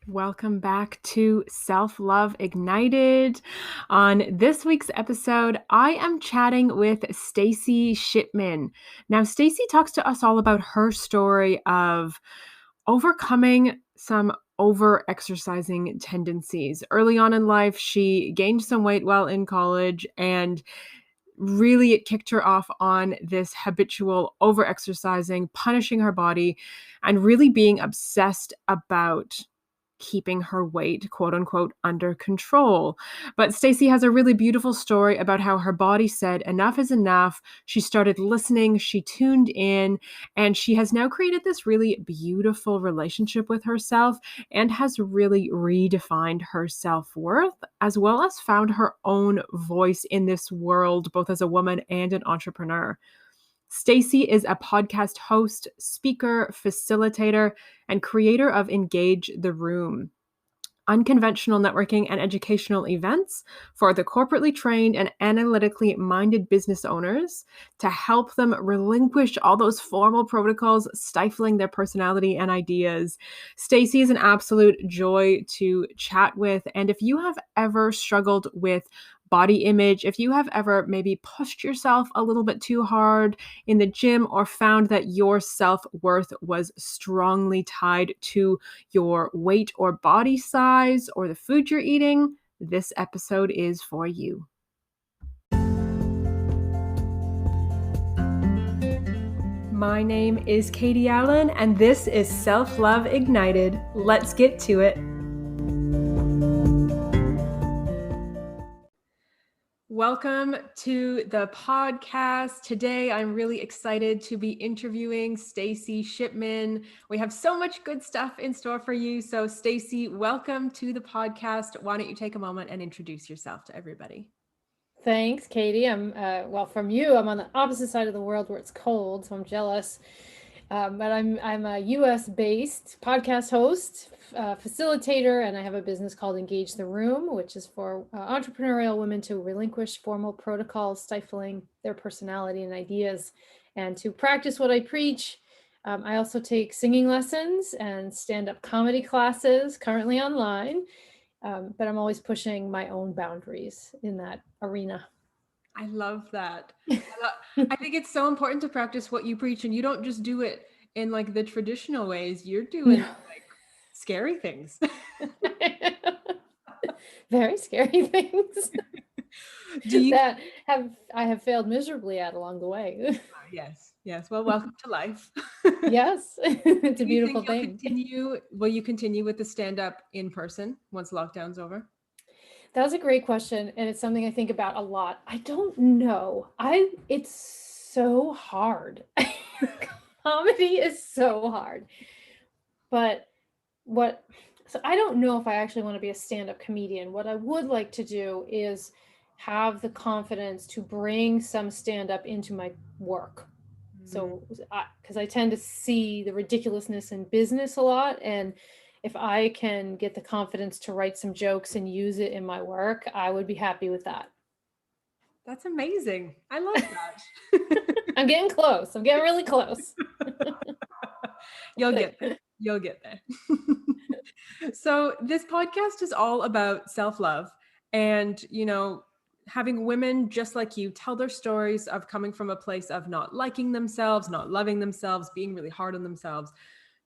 Welcome back to Self-Love Ignited. On this week's episode, I am chatting with Stacey Shipman. Now, Stacey talks to us all about her story of overcoming some over-exercising tendencies. Early on in life, she gained some weight while in college, and really it kicked her off on this habitual over-exercising, punishing her body, and really being obsessed about keeping her weight, quote unquote, under control. But Stacey has a really beautiful story about how her body said enough is enough. She started listening, she tuned in, and she has now created this really beautiful relationship with herself and has really redefined her self-worth, as well as found her own voice in this world, both as a woman and an entrepreneur. Stacey is a podcast host, speaker, facilitator, and creator of Engage the Room, unconventional networking and educational events for the corporately trained and analytically minded business owners to help them relinquish all those formal protocols stifling their personality and ideas. Stacey is an absolute joy to chat with, and if you have ever struggled with body image, if you have ever maybe pushed yourself a little bit too hard in the gym or found that your self-worth was strongly tied to your weight or body size or the food you're eating, this episode is for you. My name is Katie Allen, and this is Self-Love Ignited. Let's get to it. Welcome to the podcast. Today, I'm really excited to be interviewing Stacey Shipman. We have so much good stuff in store for you. So, Stacey, welcome to the podcast. Why don't you take a moment and introduce yourself to everybody? Thanks, Katie. From you, I'm on the opposite side of the world where it's cold, so I'm jealous. But I'm a U.S.-based podcast host, facilitator, and I have a business called Engage the Room, which is for entrepreneurial women to relinquish formal protocols, stifling their personality and ideas, and to practice what I preach. I also take singing lessons and stand-up comedy classes, currently online. But I'm always pushing my own boundaries in that arena. I love that. I think it's so important to practice what you preach, and you don't just do it in like the traditional ways. You're doing like scary things. Very scary things that I have failed miserably at along the way. Yes. Well, welcome to life. Yes, it's a Do you beautiful think thing. Will you continue with the stand-up in person once lockdown's over? That's a great question, and it's something I think about a lot. I don't know. It's so hard. Comedy is so hard. But so I don't know if I actually want to be a stand-up comedian. What I would like to do is have the confidence to bring some stand-up into my work. So, because I tend to see the ridiculousness in business a lot, and if I can get the confidence to write some jokes and use it in my work, I would be happy with that. That's amazing. I love that. I'm getting close. I'm getting really close. You'll get there. You'll get there. So this podcast is all about self-love and, having women just like you tell their stories of coming from a place of not liking themselves, not loving themselves, being really hard on themselves,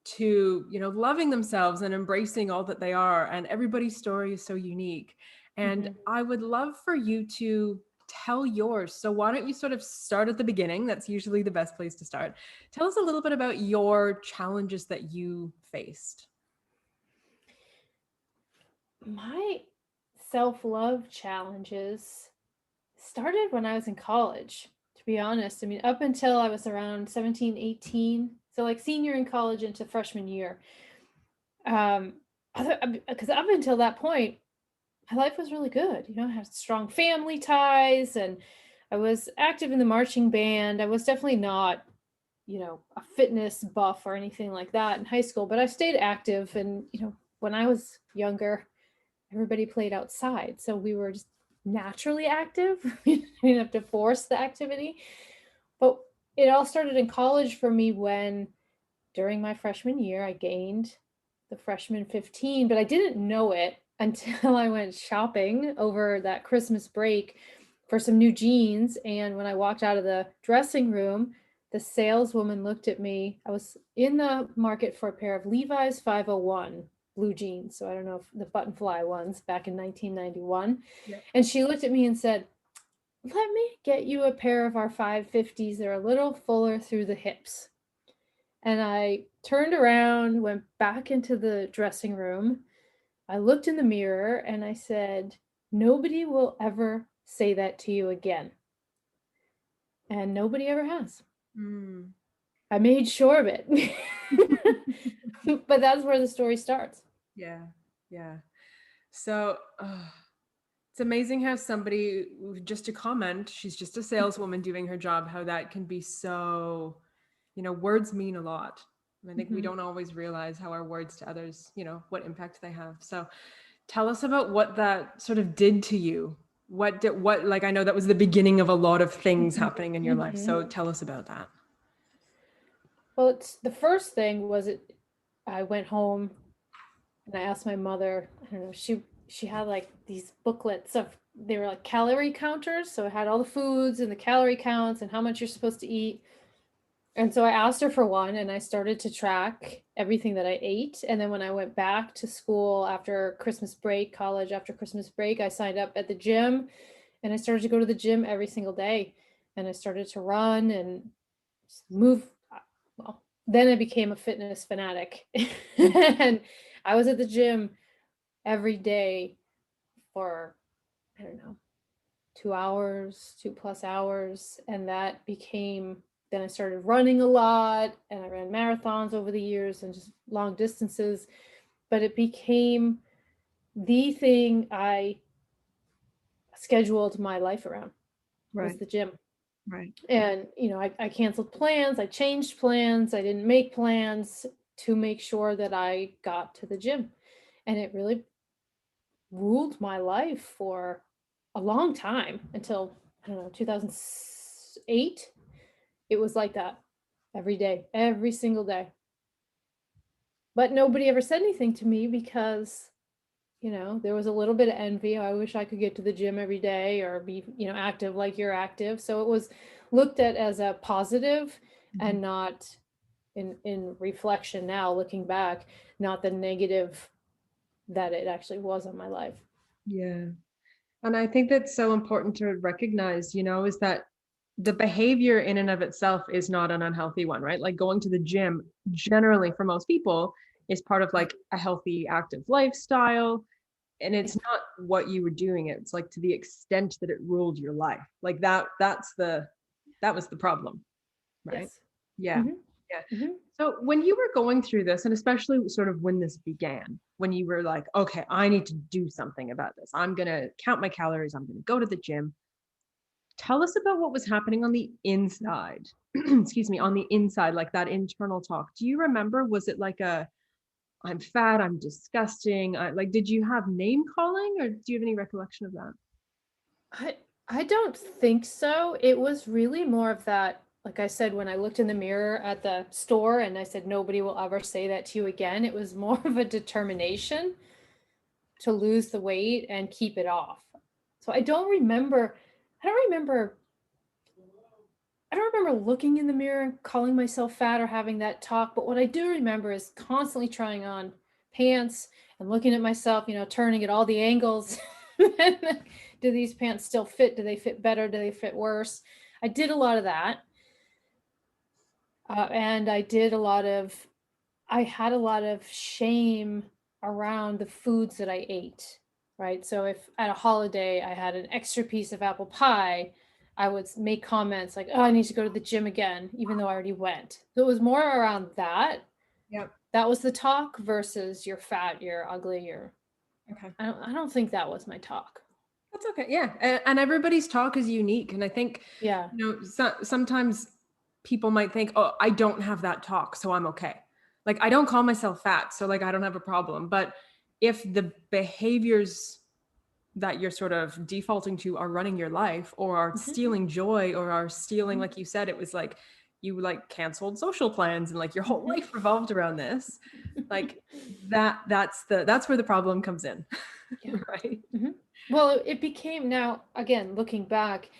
to, loving themselves and embracing all that they are. And everybody's story is so unique. And I would love for you to tell yours. So why don't you sort of start at the beginning? That's usually the best place to start. Tell us a little bit about your challenges that you faced. My self-love challenges started when I was in college, to be honest. I mean, up until I was around 17, 18, so like senior in college into freshman year. Because up until that point, my life was really good. I had strong family ties and I was active in the marching band. I was definitely not, a fitness buff or anything like that in high school, but I stayed active. And, when I was younger, everybody played outside. So we were just naturally active. We didn't have to force the activity. But it all started in college for me when during my freshman year, I gained the freshman 15, but I didn't know it until I went shopping over that Christmas break for some new jeans. And when I walked out of the dressing room, the saleswoman looked at me. I was in the market for a pair of Levi's 501 blue jeans. So I don't know if the button fly ones back in 1991. Yeah. And she looked at me and said, "Let me get you a pair of our 550s. They're a little fuller through the hips." And I turned around, went back into the dressing room. I looked in the mirror and I said, "Nobody will ever say that to you again." And nobody ever has. Mm. I made sure of it. But that's where the story starts. Yeah. Yeah. So it's amazing how somebody, just to comment, she's just a saleswoman doing her job, how that can be so, words mean a lot. I think we Mhm. don't always realize how our words to others, what impact they have. So tell us about what that sort of did to you. Like, I know that was the beginning of a lot of things happening in your life. So tell us about that. Well, it's the first thing was I went home and I asked my mother, I don't know, she had like these booklets of, they were like calorie counters, so it had all the foods and the calorie counts and how much you're supposed to eat. And so I asked her for one and I started to track everything that I ate. And then when I went back to school after Christmas break, college after Christmas break, I signed up at the gym and I started to go to the gym every single day. And I started to run and move. Well, then I became a fitness fanatic. And I was at the gym every day for, I don't know, 2 hours, 2+ hours. And that became, then I started running a lot and I ran marathons over the years and just long distances. But it became the thing I scheduled my life around was Right. the gym. Right. And, I canceled plans, I changed plans, I didn't make plans to make sure that I got to the gym. And it really ruled my life for a long time until, I don't know, 2008. It was like that every day, every single day. But nobody ever said anything to me because, there was a little bit of envy. I wish I could get to the gym every day or be, active like you're active. So it was looked at as a positive and not in reflection now, looking back, not the negative that it actually was on my life. Yeah. And I think that's so important to recognize, is that the behavior in and of itself is not an unhealthy one, right? Like going to the gym, generally for most people, is part of like a healthy, active lifestyle. And it's not what you were doing. It's like to the extent that it ruled your life. Like that was the problem, right? Yes. Yeah. Hmm. Yeah. Hmm. So when you were going through this, and especially sort of when this began, when you were like, okay, I need to do something about this. I'm going to count my calories. I'm going to go to the gym. Tell us about what was happening on the inside. Excuse me, on the inside, like that internal talk. Do you remember? Was it like I'm fat, I'm disgusting? Like, did you have name calling or do you have any recollection of that? I I don't think so. It was really more of that, like I said, when I looked in the mirror at the store and I said, "Nobody will ever say that to you again." It was more of a determination to lose the weight and keep it off. So I don't remember I don't remember looking in the mirror and calling myself fat or having that talk, but what I do remember is constantly trying on pants and looking at myself, turning at all the angles. Do these pants still fit? Do they fit better? Do they fit worse? I did a lot of that. And I had a lot of shame around the foods that I ate, right? So if at a holiday I had an extra piece of apple pie, I would make comments like, "Oh, I need to go to the gym again," even though I already went. So it was more around that. Yep. That was the talk versus you're fat, you're ugly, you're. Okay. I don't think that was my talk. That's okay. Yeah. And everybody's talk is unique. And I think, Yeah. sometimes people might think, oh, I don't have that talk, so I'm okay. Like, I don't call myself fat, so like, I don't have a problem. But if the behaviors that you're sort of defaulting to are running your life or are Mhm. stealing joy or are stealing, Mhm. like you said, it was like you like canceled social plans and like your whole life revolved around this, like that's where the problem comes in. Yeah. Right. Mm-hmm. Well, it became, now again, looking back,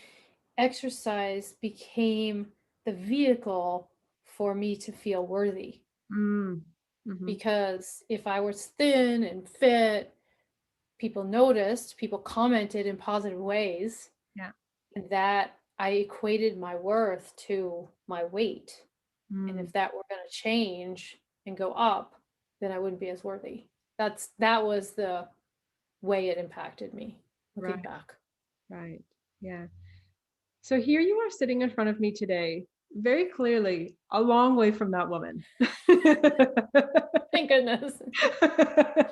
exercise became the vehicle for me to feel worthy. Mm-hmm. Because if I was thin and fit, people noticed, people commented in positive ways, Yeah. and that I equated my worth to my weight. And if that were going to change and go up, then I wouldn't be as worthy. That was the way it impacted me looking Right. back. Right. Yeah. So here you are sitting in front of me today, very clearly a long way from that woman. Thank goodness.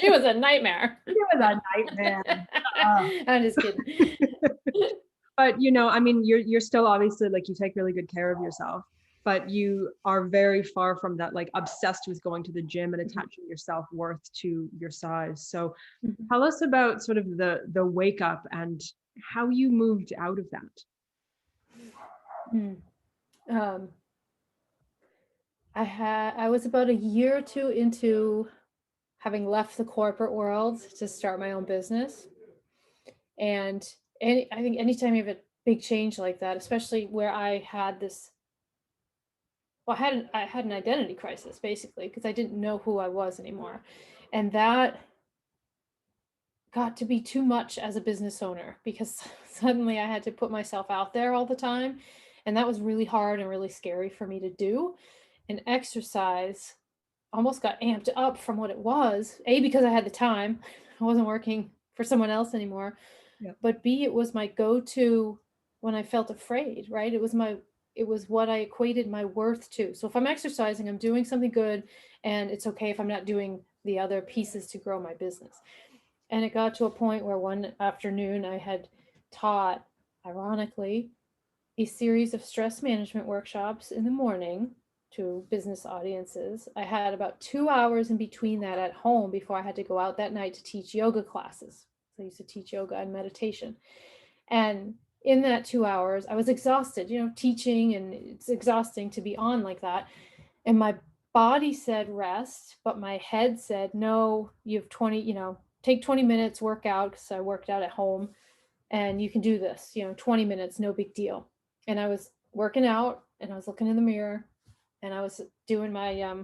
She was a nightmare. She was a nightmare. I'm just kidding. But I mean, you're still obviously like you take really good care of yourself, but you are very far from that, like obsessed with going to the gym and attaching your self-worth to your size. So tell us about sort of the wake up and how you moved out of that. I was about a year or two into having left the corporate world to start my own business. And I think anytime you have a big change like that, especially where I had this, well, I had an identity crisis basically because I didn't know who I was anymore. And that got to be too much as a business owner because suddenly I had to put myself out there all the time. And that was really hard and really scary for me to do. And exercise almost got amped up from what it was. A, because I had the time, I wasn't working for someone else anymore. Yeah. But B, it was my go-to when I felt afraid, right? It was what I equated my worth to. So if I'm exercising, I'm doing something good, and it's okay if I'm not doing the other pieces to grow my business. And it got to a point where one afternoon I had taught, ironically, a series of stress management workshops in the morning to business audiences. I had about 2 hours in between that at home before I had to go out that night to teach yoga classes. So I used to teach yoga and meditation. And in that 2 hours, I was exhausted, teaching, and it's exhausting to be on like that. And my body said rest, but my head said, no, you have 20, take 20 minutes, work out, because I worked out at home, and you can do this, 20 minutes, no big deal. And I was working out and I was looking in the mirror and I was doing my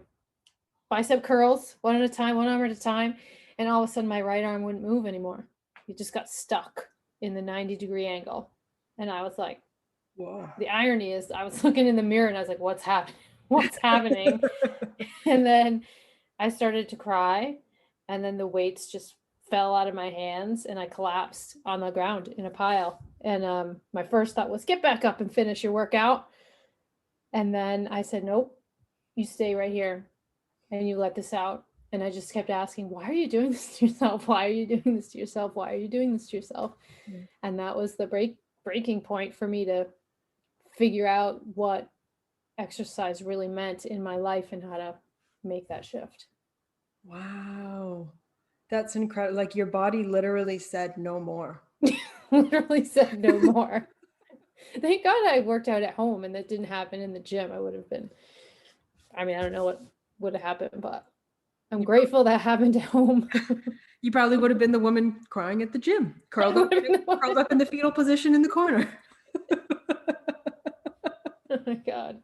bicep curls one at a time, 1 arm at a time. And all of a sudden my right arm wouldn't move anymore. It just got stuck in the 90-degree angle. And I was like, whoa. The irony is I was looking in the mirror and I was like, what's happening? What's happening? And then I started to cry, and then the weights just fell out of my hands and I collapsed on the ground in a pile. And my first thought was, get back up and finish your workout. And then I said, nope, you stay right here and you let this out. And I just kept asking, why are you doing this to yourself? Why are you doing this to yourself? Why are you doing this to yourself? Yeah. And that was the breaking point for me to figure out what exercise really meant in my life and how to make that shift. Wow. That's incredible. Like your body literally said no more. Literally said no more. Thank God I worked out at home and that didn't happen in the gym. I don't know what would have happened, but I'm grateful that happened at home. You probably would have been the woman crying at the gym, curled up in the fetal position in the corner. Oh my God.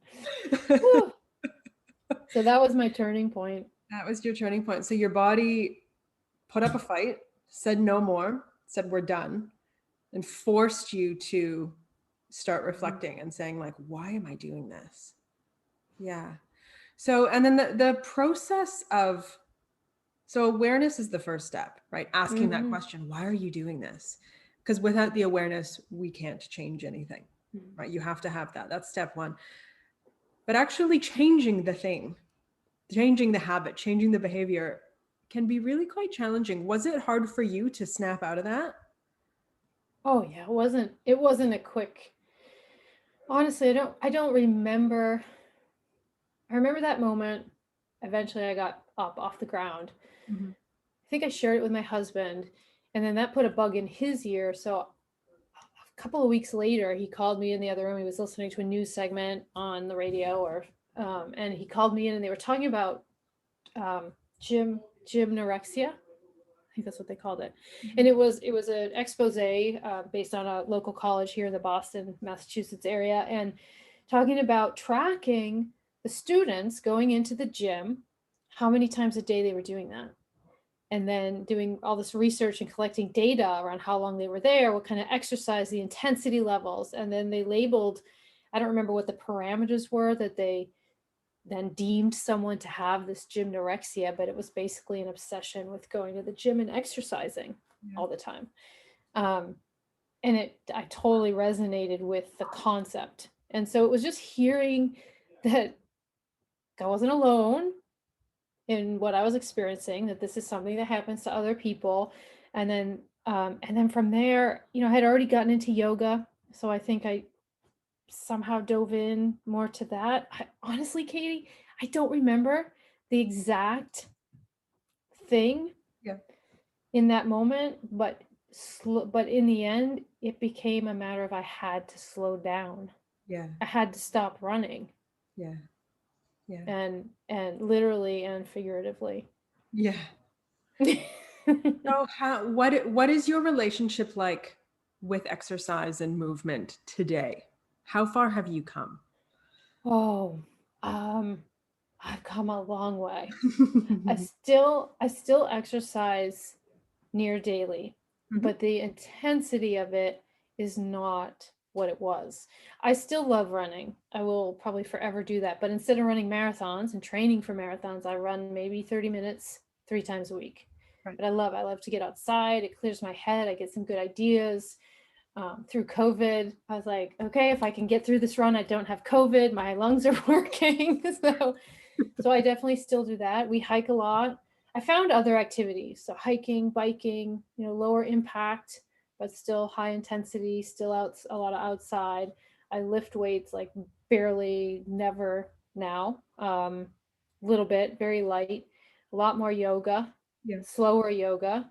So that was my turning point. That was your turning point. So your body put up a fight, said no more, said we're done, and forced you to start reflecting and saying like, why am I doing this? Yeah. So, and then the process of, so awareness is the first step, right? Asking that question, why are you doing this? Because without the awareness, we can't change anything, right? You have to have that. That's step one. But actually changing the thing, changing the habit, changing the behavior can be really quite challenging. Was it hard for you to snap out of that? Oh yeah, it wasn't a quick, honestly, I don't remember. I remember that moment. Eventually I got up off the ground. I think I shared it with my husband, and then that put a bug in his ear. So of couple of weeks later, he called me in the other room. He was listening to a news segment on the radio, and he called me in, and they were talking about gymnorexia. I think that's what they called it. And it was an expose based on a local college here in the Boston, Massachusetts area, and talking about tracking the students going into the gym, how many times a day they were doing that. And then doing all this research and collecting data around how long they were there, what kind of exercise, the intensity levels. And then they labeled, I don't remember what the parameters were that they then deemed someone to have this gymnorexia, but it was basically an obsession with going to the gym and exercising all the time. And I totally resonated with the concept. And so it was just hearing that I wasn't alone in what I was experiencing, that this is something that happens to other people. And then from there, I had already gotten into yoga. So I think I somehow dove in more to that. Honestly, Katie, I don't remember the exact thing in that moment, but in the end, it became a matter of I had to slow down. I had to stop running. And literally and figuratively. So what is your relationship like with exercise and movement today? How far have you come? Oh, I've come a long way. I still exercise near daily, but the intensity of it is not what it was. I still love running. I will probably forever do that. But instead of running marathons and training for marathons, I run maybe 30 minutes 3 times a week. But I love to get outside. It clears my head. I get some good ideas. Through COVID, I was like, okay, if I can get through this run, I don't have COVID. My lungs are working. So I definitely still do that. We hike a lot. I found other activities. So hiking, biking, lower impact, but still high intensity, still out a lot of outside. I lift weights like barely, never now. Little bit, very light, a lot more yoga, slower yoga.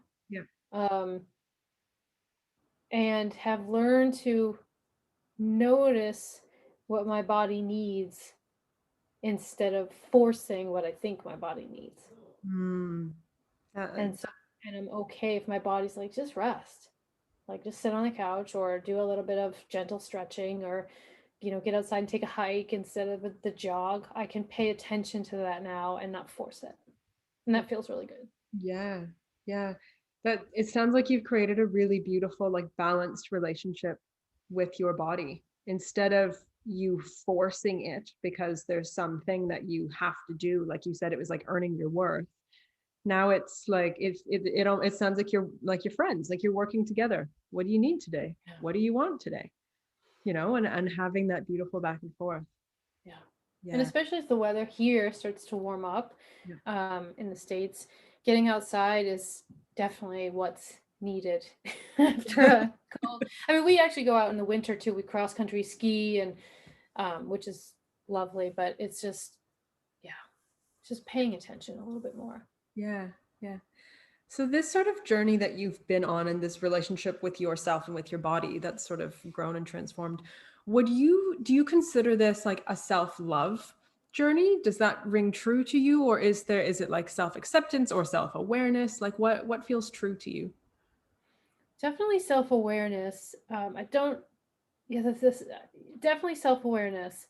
And have learned to notice what my body needs instead of forcing what I think my body needs. And I'm okay if my body's like, just rest, like just sit on the couch or do a little bit of gentle stretching or get outside and take a hike instead of the jog. I can pay attention to that now and not force it, and that feels really good. That it sounds like you've created a really beautiful, like, balanced relationship with your body instead of you forcing it because there's something that you have to do. Like you said, it was like earning your worth. Now it's like it sounds like you're like your friends, like you're working together. What do you need today? What do you want today? And having that beautiful back and forth. And especially as the weather here starts to warm up in the States, getting outside is definitely what's needed after a cold. I mean, we actually go out in the winter too. We cross country ski and which is lovely, but it's just paying attention a little bit more. So this sort of journey that you've been on in this relationship with yourself and with your body that's sort of grown and transformed, do you consider this like a self-love journey? Does that ring true to you, or is it like self-acceptance or self-awareness? Like what feels true to you? Definitely self-awareness. This definitely self-awareness.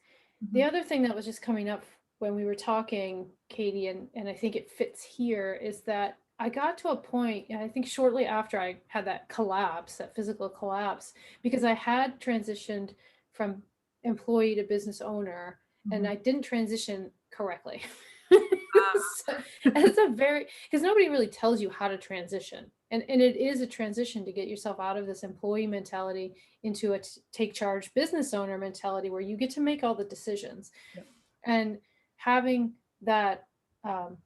The other thing that was just coming up when we were talking, Katie, and I think it fits here, is that I got to a point, and I think shortly after I had that collapse, that physical collapse, because I had transitioned from employee to business owner, and I didn't transition correctly. So, it's because nobody really tells you how to transition. And it is a transition to get yourself out of this employee mentality into a take charge business owner mentality where you get to make all the decisions. And having that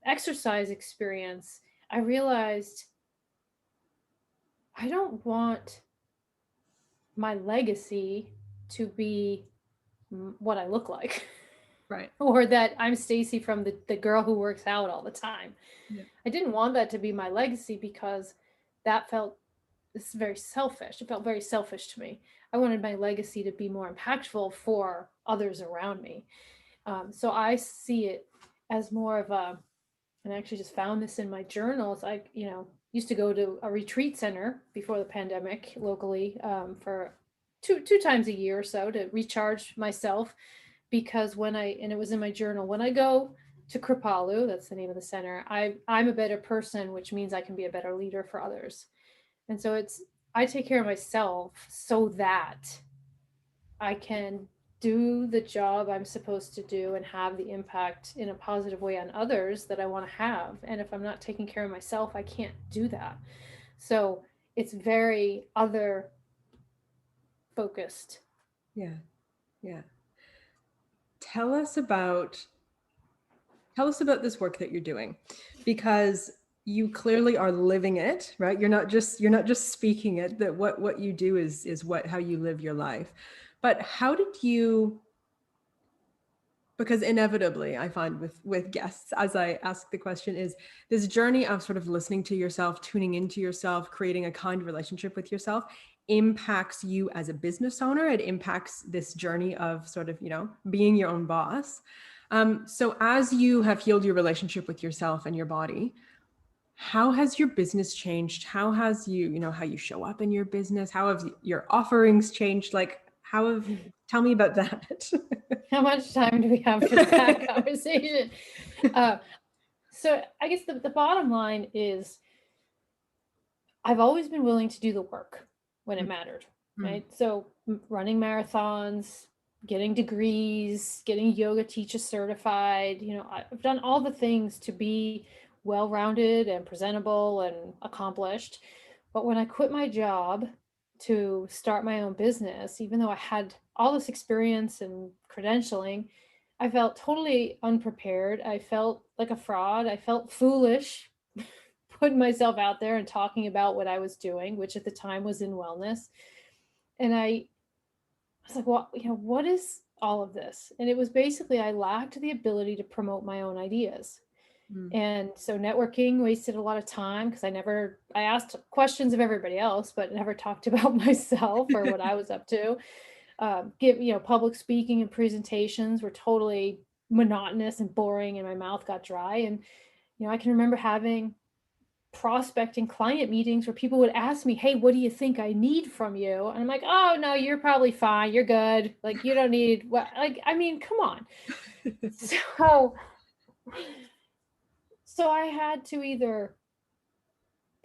exercise experience, I realized I don't want my legacy to be what I look like. Or that I'm Stacey from the girl who works out all the time. I didn't want that to be my legacy because that felt this is very selfish. It felt very selfish to me. I wanted my legacy to be more impactful for others around me. So I see it as more of a, and I actually just found this in my journals. I, used to go to a retreat center before the pandemic locally, for two times a year or so to recharge myself, because and it was in my journal, when I go to Kripalu, that's the name of the center, I'm a better person, which means I can be a better leader for others. And so I take care of myself so that I can do the job I'm supposed to do and have the impact in a positive way on others that I want to have. And if I'm not taking care of myself, I can't do that. So it's very other focused. Yeah. Yeah. Tell us about tell us about this work that you're doing, because you clearly are living it, right? You're not just speaking it. That what you do is what how you live your life. But how did you, because inevitably I find with guests, as I ask the question, is this journey of sort of listening to yourself, tuning into yourself, creating a kind relationship with yourself impacts you as a business owner. It impacts this journey of sort of, being your own boss. So as you have healed your relationship with yourself and your body, how has your business changed? How has how you show up in your business? How have your offerings changed? Like, tell me about that. How much time do we have for that conversation? Uh, so I guess the bottom line is I've always been willing to do the work when it mattered, Mm, right? So running marathons, getting degrees, getting yoga teacher certified, I've done all the things to be well-rounded and presentable and accomplished. But when I quit my job to start my own business, even though I had all this experience and credentialing, I felt totally unprepared. I felt like a fraud. I felt foolish putting myself out there and talking about what I was doing, which at the time was in wellness. And I was like, well, what is all of this? And it was basically I lacked the ability to promote my own ideas. mm. And so networking wasted a lot of time because I asked questions of everybody else, but never talked about myself or what I was up to. Public speaking and presentations were totally monotonous and boring, and my mouth got dry. And, I can remember having prospecting client meetings where people would ask me, "Hey, what do you think I need from you?" And I'm like, "Oh, no, you're probably fine. You're good. Like, you don't need what, like, I mean, come on." So, so I had to either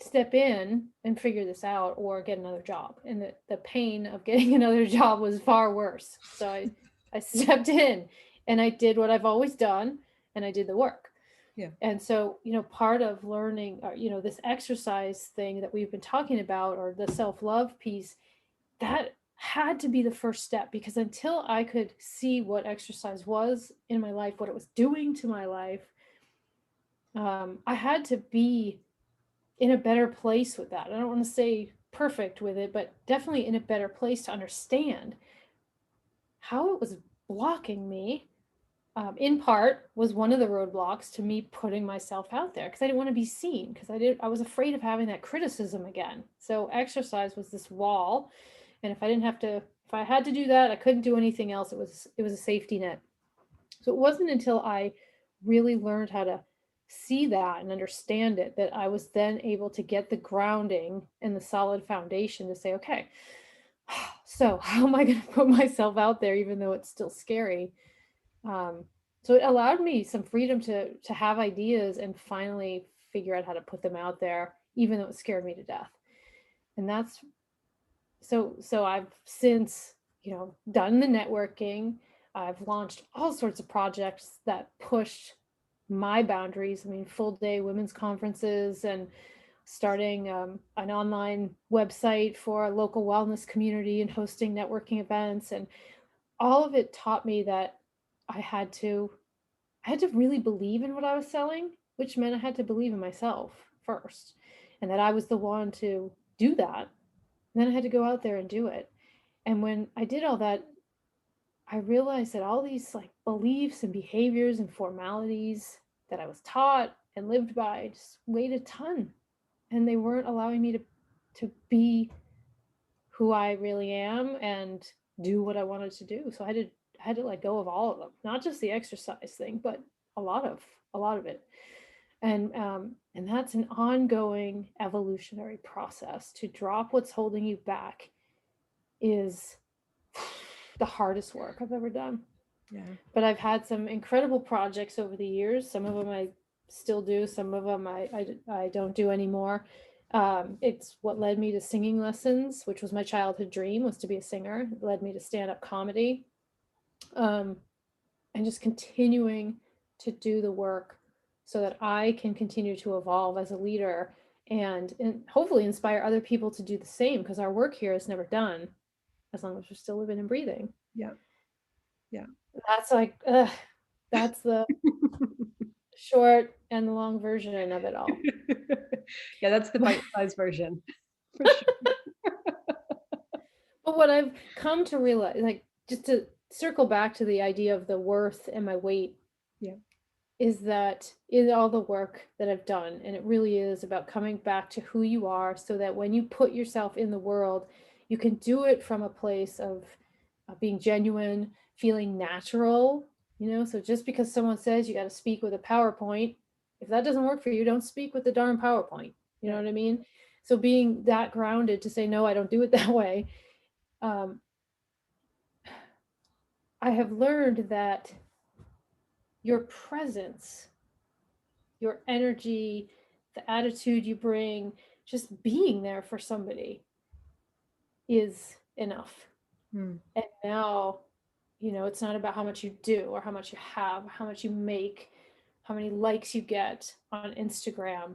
step in and figure this out or get another job. And the pain of getting another job was far worse. So I stepped in and I did what I've always done, and I did the work. Yeah. And so, part of learning, this exercise thing that we've been talking about, or the self-love piece, that had to be the first step, because until I could see what exercise was in my life, what it was doing to my life, I had to be in a better place with that. I don't want to say perfect with it, but definitely in a better place to understand how it was blocking me. In part was one of the roadblocks to me putting myself out there, because I didn't want to be seen, because I was afraid of having that criticism again. So exercise was this wall, and if I had to do that, I couldn't do anything else. It was a safety net. So it wasn't until I really learned how to see that and understand it that I was then able to get the grounding and the solid foundation to say, okay, so how am I going to put myself out there even though it's still scary? Um, so it allowed me some freedom to have ideas and finally figure out how to put them out there, even though it scared me to death. And that's so I've since, done the networking. I've launched all sorts of projects that pushed my boundaries. I mean, full day women's conferences, and starting an online website for a local wellness community, and hosting networking events. And all of it taught me that I had to I had to really believe in what I was selling, which meant I had to believe in myself first, and that I was the one to do that. And then I had to go out there and do it. And when I did all that, I realized that all these like beliefs and behaviors and formalities that I was taught and lived by just weighed a ton, and they weren't allowing me to be who I really am and do what I wanted to do. So I had to let go of all of them, not just the exercise thing, but a lot of it. And that's an ongoing evolutionary process. To drop what's holding you back is the hardest work I've ever done. Yeah. But I've had some incredible projects over the years. Some of them I still do, some of them I don't do anymore. It's what led me to singing lessons, which was my childhood dream, was to be a singer. It led me to stand-up comedy, um, and just continuing to do the work so that I can continue to evolve as a leader and hopefully inspire other people to do the same, because our work here is never done as long as we're still living and breathing. Yeah. Yeah. That's like, that's the short and the long version of it all. Yeah, that's the bite-sized version for sure. But what I've come to realize, like, just to circle back to the idea of the worth and my weight, Yeah. is that in all the work that I've done, and it really is about coming back to who you are, so that when you put yourself in the world, you can do it from a place of being genuine, feeling natural, you know? So just because someone says you got to speak with a PowerPoint, if that doesn't work for you, don't speak with the darn PowerPoint. You know Yeah. what I mean? So being that grounded to say, no, I don't do it that way. Um, I have learned that your presence, your energy, the attitude you bring, just being there for somebody is enough. Hmm. And now, you know, it's not about how much you do or how much you have, how much you make, how many likes you get on Instagram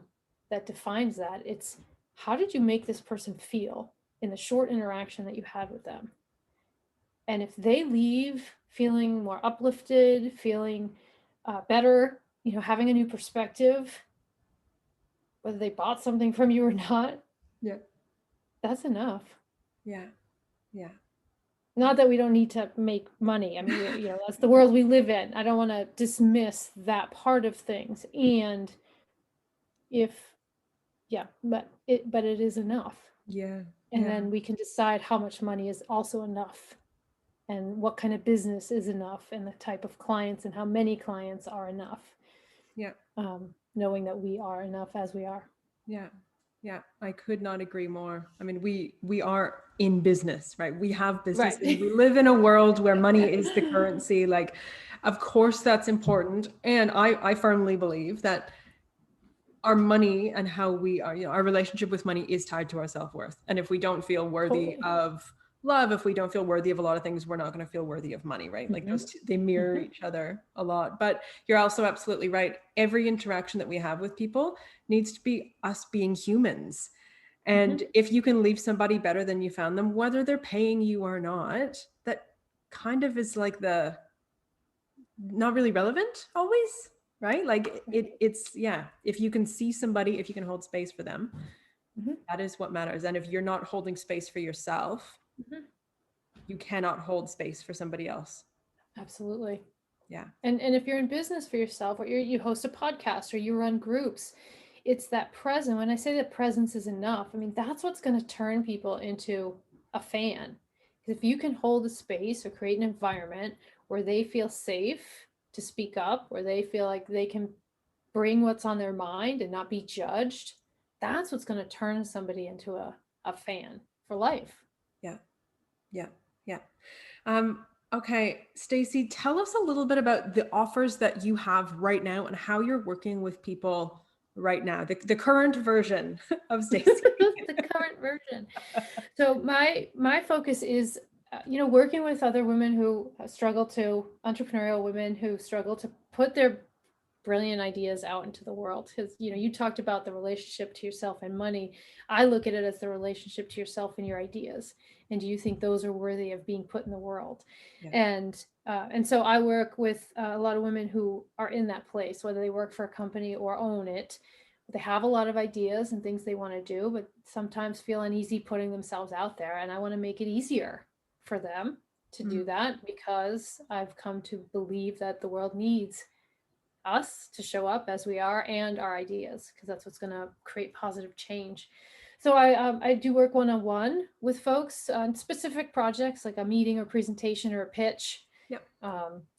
that defines that. It's how did you make this person feel in the short interaction that you had with them? And if they leave feeling more uplifted, feeling better, you know, having a new perspective, whether they bought something from you or not, Yeah. that's enough. Yeah. Yeah. Not that we don't need to make money. I mean, you know, that's the world we live in. I don't want to dismiss that part of things. And if, yeah, but it is enough. Yeah. And Yeah. then we can decide how much money is also enough, and what kind of business is enough, and the type of clients and how many clients are enough. Yeah. Knowing that we are enough as we are. Yeah. Yeah. I could not agree more. I mean, we are in business, right? We have Right. businesses. We live in a world where money is the currency. Like, of course that's important. And I firmly believe that our money and how we are, you know, our relationship with money is tied to our self-worth. And if we don't feel worthy Totally. of love, if we don't feel worthy of a lot of things, we're not going to feel worthy of money, right? Like those two, they mirror each other a lot. But you're also absolutely right. Every interaction that we have with people needs to be us being humans. And if you can leave somebody better than you found them, whether they're paying you or not, that kind of is like the not really relevant always, right? Like it's yeah, if you can see somebody, if you can hold space for them, that is what matters. And if you're not holding space for yourself, you cannot hold space for somebody else. Absolutely. Yeah. And if you're in business for yourself, or you host a podcast or you run groups, it's that present. When I say that presence is enough, I mean, that's what's going to turn people into a fan. Because if you can hold a space or create an environment where they feel safe to speak up, where they feel like they can bring what's on their mind and not be judged, that's what's going to turn somebody into a fan for life. Yeah. Yeah. Yeah. Okay, Stacey, tell us a little bit about the offers that you have right now and how you're working with people right now, the current version of Stacey. The current version. So my focus is, you know, working with other women who struggle to, entrepreneurial women who struggle to put their brilliant ideas out into the world. Because, you know, you talked about the relationship to yourself and money. I look at it as the relationship to yourself and your ideas. And do you think those are worthy of being put in the world? Yeah. And so I work with a lot of women who are in that place, whether they work for a company or own it. They have a lot of ideas and things they want to do, but sometimes feel uneasy putting themselves out there. And I want to make it easier for them to do that, because I've come to believe that the world needs us to show up as we are and our ideas, because that's what's going to create positive change. So I do work one-on-one with folks on specific projects like a meeting or presentation or a pitch, Yep.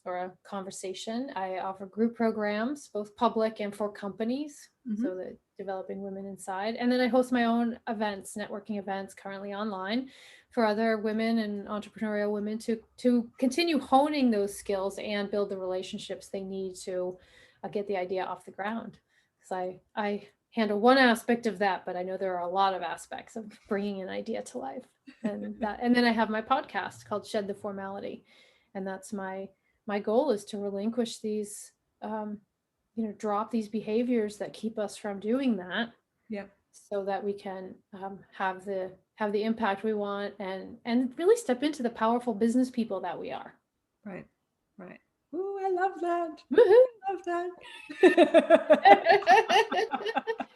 or a conversation. I offer group programs, both public and for companies, so that developing women inside. And then I host my own events, networking events, currently online, for other women and entrepreneurial women to continue honing those skills and build the relationships they need to get the idea off the ground. Because I handle one aspect of that, but I know there are a lot of aspects of bringing an idea to life. And then I have my podcast called Shed the Formality, and that's my goal is to relinquish these, drop these behaviors that keep us from doing that. Yeah. So that we can have the impact we want and really step into the powerful business people that we are. Right. Right. Ooh, I love that. Woo-hoo. I love that.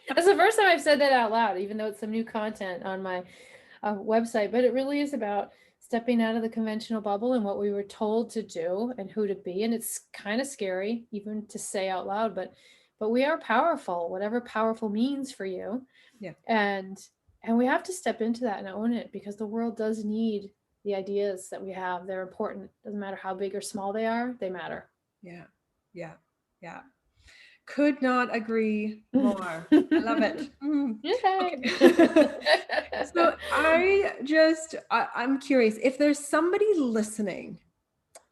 That's the first time I've said that out loud, even though it's some new content on my website. But it really is about stepping out of the conventional bubble and what we were told to do and who to be. And it's kind of scary even to say out loud, but we are powerful, whatever powerful means for you. Yeah. And we have to step into that and own it, because the world does need the ideas that we have. They're important. Doesn't matter how big or small they are, they matter. Yeah. Yeah. Yeah. Could not agree more. I love it. Okay. So I'm curious if there's somebody listening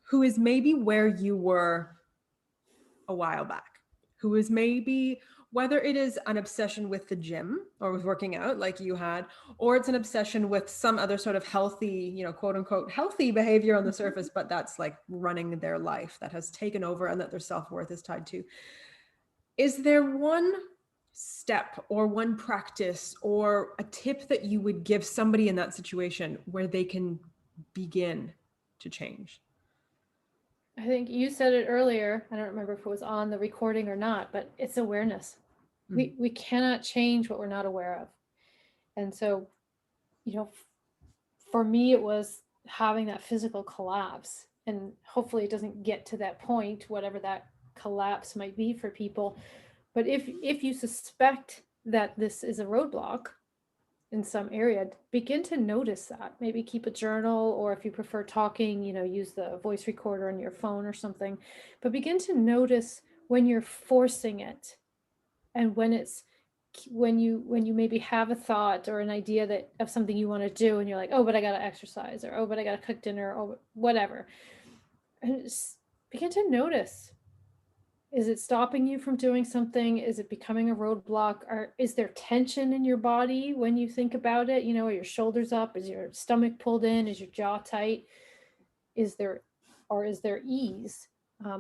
who is maybe where you were a while back, who is maybe, whether it is an obsession with the gym or with working out like you had, or it's an obsession with some other sort of healthy, quote unquote, healthy behavior on the surface, but that's like running their life that has taken over and that their self-worth is tied to. Is there one step or one practice or a tip that you would give somebody in that situation where they can begin to change? I think you said it earlier. I don't remember if it was on the recording or not, but it's awareness. We cannot change what we're not aware of. And so, for me, it was having that physical collapse, and hopefully it doesn't get to that point, whatever that collapse might be for people. But if you suspect that this is a roadblock in some area, begin to notice that. Maybe keep a journal, or if you prefer talking, use the voice recorder on your phone or something. But begin to notice when you're forcing it, and when you maybe have a thought or an idea of something you want to do, and you're like, oh, but I got to exercise, or oh, but I got to cook dinner, or whatever. And just begin to notice. Is it stopping you from doing something? Is it becoming a roadblock? Or is there tension in your body when you think about it? Are your shoulders up? Is your stomach pulled in? Is your jaw tight? Is there ease?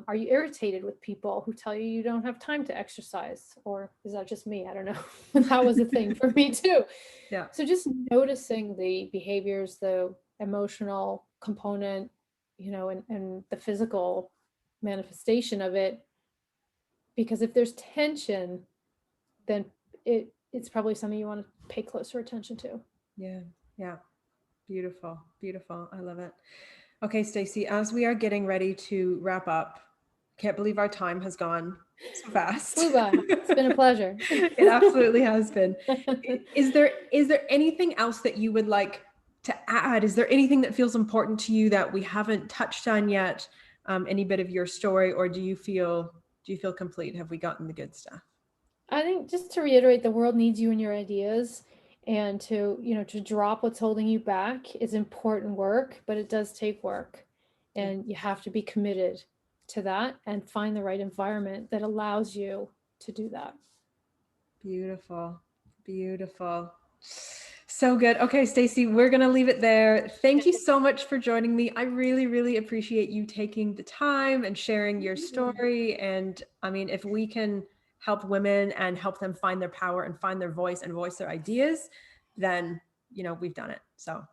Are you irritated with people who tell you don't have time to exercise? Or is that just me? I don't know. That was a thing for me too. Yeah. So just noticing the behaviors, the emotional component, and the physical manifestation of it. Because if there's tension, then it's probably something you want to pay closer attention to. Yeah. Yeah. Beautiful. Beautiful. I love it. Okay, Stacey, as we are getting ready to wrap up, can't believe our time has gone so fast. It's been a pleasure. It absolutely has been. Is there anything else that you would like to add? Is there anything that feels important to you that we haven't touched on yet? Any bit of your story, or do you feel complete? Have we gotten the good stuff? I think, just to reiterate, the world needs you and your ideas, and to drop what's holding you back is important work, but it does take work, and you have to be committed to that and find the right environment that allows you to do that. Beautiful. Beautiful. So good. Okay, Stacey, we're going to leave it there. Thank you so much for joining me. I really, really appreciate you taking the time and sharing your story. And I mean, if we can help women and help them find their power and find their voice and voice their ideas, then, we've done it. So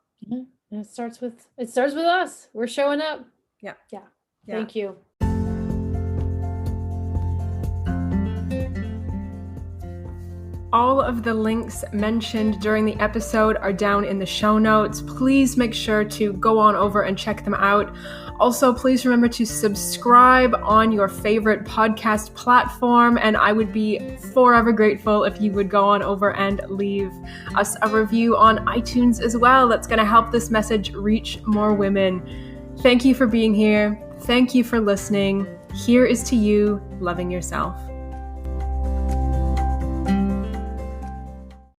it starts with us. We're showing up. Yeah. Thank you. All of the links mentioned during the episode are down in the show notes. Please make sure to go on over and check them out. Also, please remember to subscribe on your favorite podcast platform, and I would be forever grateful if you would go on over and leave us a review on iTunes as well. That's going to help this message reach more women. Thank you for being here. Thank you for listening. Here is to you loving yourself.